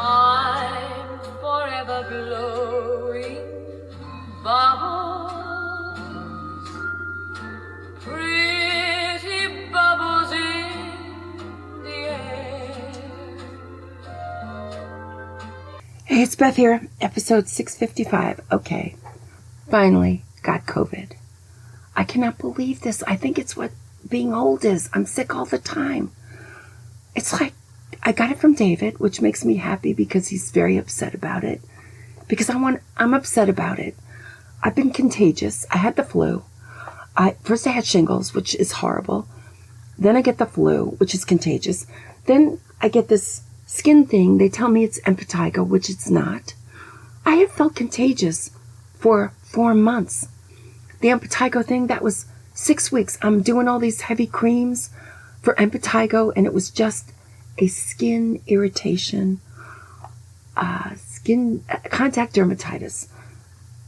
I'm forever blowing bubbles, pretty bubbles in the air. Hey, it's Beth here, episode 655. Okay, finally got COVID. I cannot believe this. I think it's what being old is. I'm sick all the time. It's like I got it from David, which makes me happy because he's very upset about it. Because I'm upset about it. I've been contagious. I had the flu. First I had shingles, which is horrible. Then I get the flu, which is contagious. Then I get this skin thing. They tell me it's impetigo, which it's not. I have felt contagious for 4 months. The impetigo thing, that was 6 weeks. I'm doing all these heavy creams for impetigo, and it was just a skin irritation, skin contact dermatitis.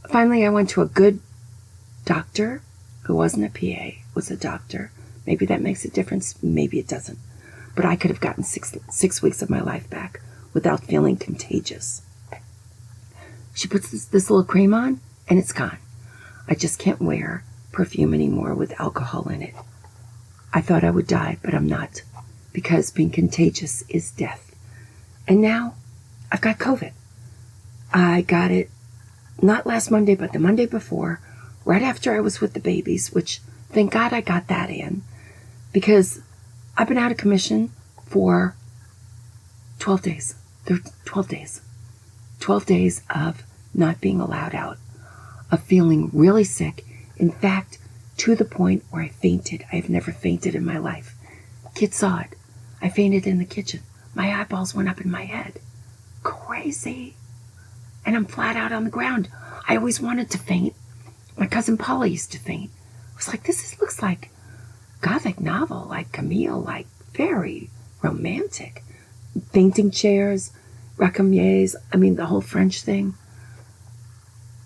Finally, I went to a good doctor who wasn't a PA, was a doctor. Maybe that makes a difference. Maybe it doesn't. But I could have gotten six weeks of my life back without feeling contagious. She puts this little cream on, and it's gone. I just can't wear perfume anymore with alcohol in it. I thought I would die, but I'm not, because being contagious is death. And now I've got COVID. I got it not last Monday, but the Monday before, right after I was with the babies, which thank God I got that in, because I've been out of commission for 12 days. 12 days. 12 days of not being allowed out, of feeling really sick. In fact, to the point where I fainted. I have never fainted in my life. Kids saw it. I fainted in the kitchen. My eyeballs went up in my head. Crazy. And I'm flat out on the ground. I always wanted to faint. My cousin Paula used to faint. I was like, this looks like Gothic novel, like Camille, like very romantic. Fainting chairs, racamiers, the whole French thing.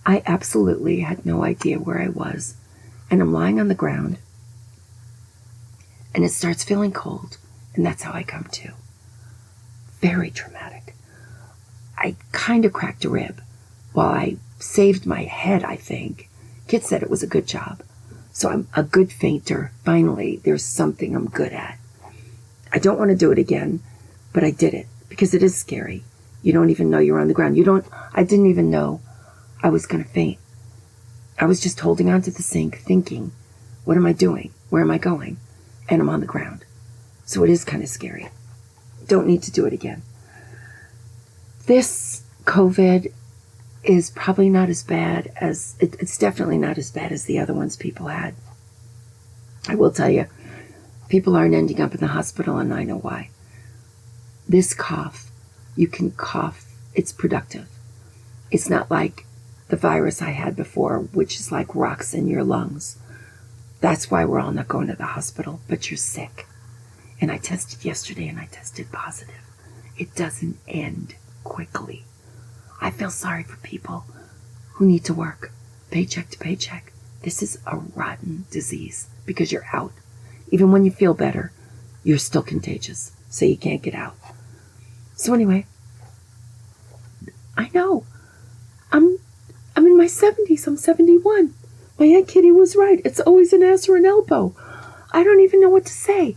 I absolutely had no idea where I was. And I'm lying on the ground. And it starts feeling cold. And that's how I come to. Very traumatic. I kind of cracked a rib. While I saved my head, I think. Kit said it was a good job. So I'm a good fainter. Finally, there's something I'm good at. I don't want to do it again, but I did it. Because it is scary. You don't even know you're on the ground. I didn't even know I was going to faint. I was just holding onto the sink thinking, what am I doing? Where am I going? And I'm on the ground. So it is kind of scary. Don't need to do it again. This COVID is probably not as bad as, it's definitely not as bad as the other ones people had. I will tell you, people aren't ending up in the hospital, and I know why. This cough, you can cough, it's productive. It's not like the virus I had before, which is like rocks in your lungs. That's why we're all not going to the hospital, but you're sick. And I tested yesterday and I tested positive. It doesn't end quickly. I feel sorry for people who need to work paycheck to paycheck. This is a rotten disease because you're out. Even when you feel better, you're still contagious, so you can't get out. So anyway, I know. I'm in my 70s. I'm 71. My Aunt Kitty was right. It's always an ass or an elbow. I don't even know what to say.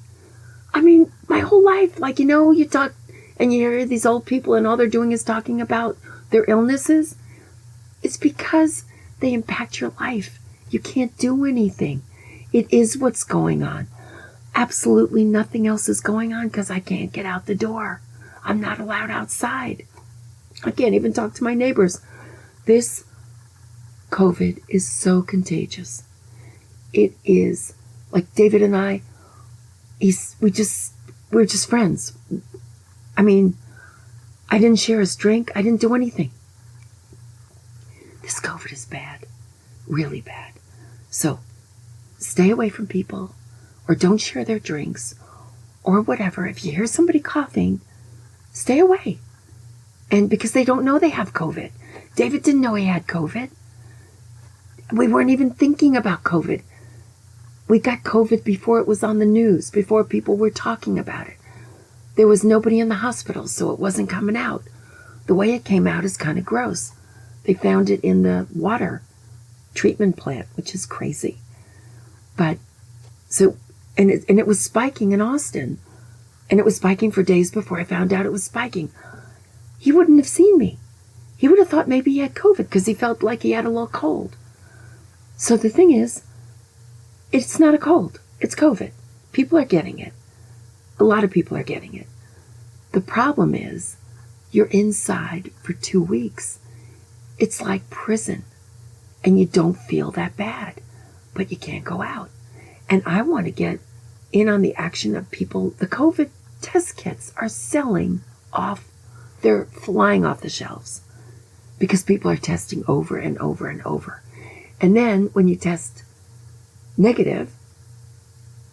My whole life, you talk and you hear these old people and all they're doing is talking about their illnesses. It's because they impact your life. You can't do anything. It is what's going on. Absolutely nothing else is going on because I can't get out the door. I'm not allowed outside. I can't even talk to my neighbors. This COVID is so contagious. It is like David and I, we're just friends. I didn't share his drink. I didn't do anything. This COVID is bad. Really bad. So stay away from people or don't share their drinks or whatever. If you hear somebody coughing, stay away. And because they don't know they have COVID. David didn't know he had COVID. We weren't even thinking about COVID. We got COVID before it was on the news, before people were talking about it. There was nobody in the hospital, so it wasn't coming out. The way it came out is kind of gross. They found it in the water treatment plant, which is crazy. But so, and it was spiking in Austin, and it was spiking for days before I found out it was spiking. He wouldn't have seen me. He would have thought maybe he had COVID because he felt like he had a little cold. So the thing is, it's not a cold. It's COVID. People are getting it. A lot of people are getting it. The problem is, you're inside for 2 weeks. It's like prison. And you don't feel that bad. But you can't go out. And I want to get in on the action of people. The COVID test kits are selling off. They're flying off the shelves. Because people are testing over and over and over. And then when you test negative,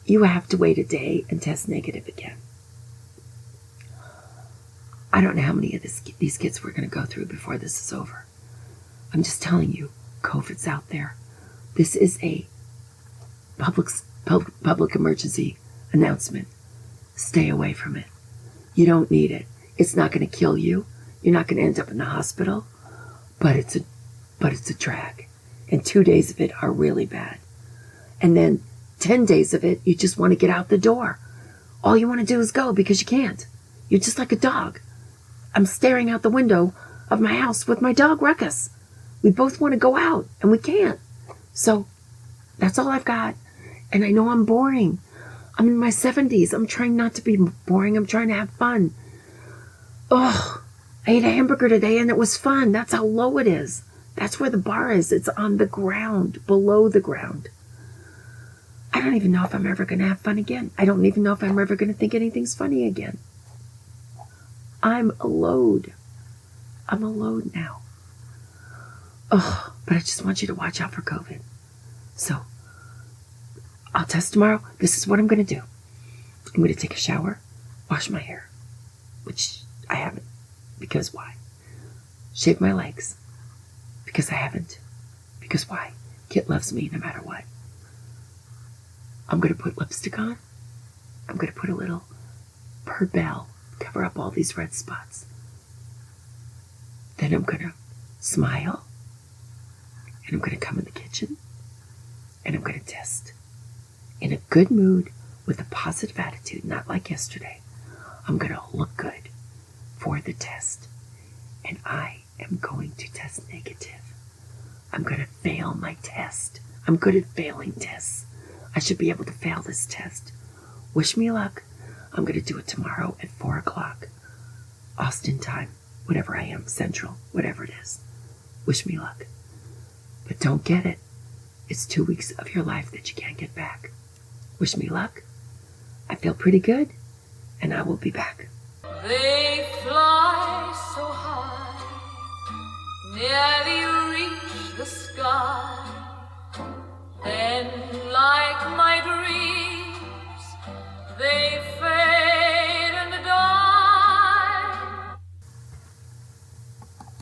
you have to wait a day and test negative again. I don't know how many of these kids we're going to go through before this is over. I'm just telling you, COVID's out there. This is a public emergency announcement. Stay away from it. You don't need it. It's not going to kill you. You're not going to end up in the hospital. But it's a drag. And 2 days of it are really bad. And then 10 days of it, you just want to get out the door. All you want to do is go because you can't. You're just like a dog. I'm staring out the window of my house with my dog Ruckus. We both want to go out and we can't. So that's all I've got. And I know I'm boring. I'm in my 70s. I'm trying not to be boring. I'm trying to have fun. Ugh. I ate a hamburger today and it was fun. That's how low it is. That's where the bar is. It's on the ground, below the ground. I don't even know if I'm ever going to have fun again. I don't even know if I'm ever going to think anything's funny again. I'm a load. I'm a load now. Ugh, but I just want you to watch out for COVID. So, I'll test tomorrow. This is what I'm going to do. I'm going to take a shower, wash my hair, which I haven't. Because why? Shave my legs. Because I haven't. Because why? Kit loves me no matter what. I'm going to put lipstick on. I'm going to put a little Perbel, cover up all these red spots. Then I'm going to smile. And I'm going to come in the kitchen. And I'm going to test. In a good mood, with a positive attitude, not like yesterday. I'm going to look good for the test. And I am going to test negative. I'm going to fail my test. I'm good at failing tests. I should be able to fail this test. Wish me luck. I'm going to do it tomorrow at 4 o'clock. Austin time. Whatever I am. Central. Whatever it is. Wish me luck. But don't get it. It's 2 weeks of your life that you can't get back. Wish me luck. I feel pretty good. And I will be back. They fly so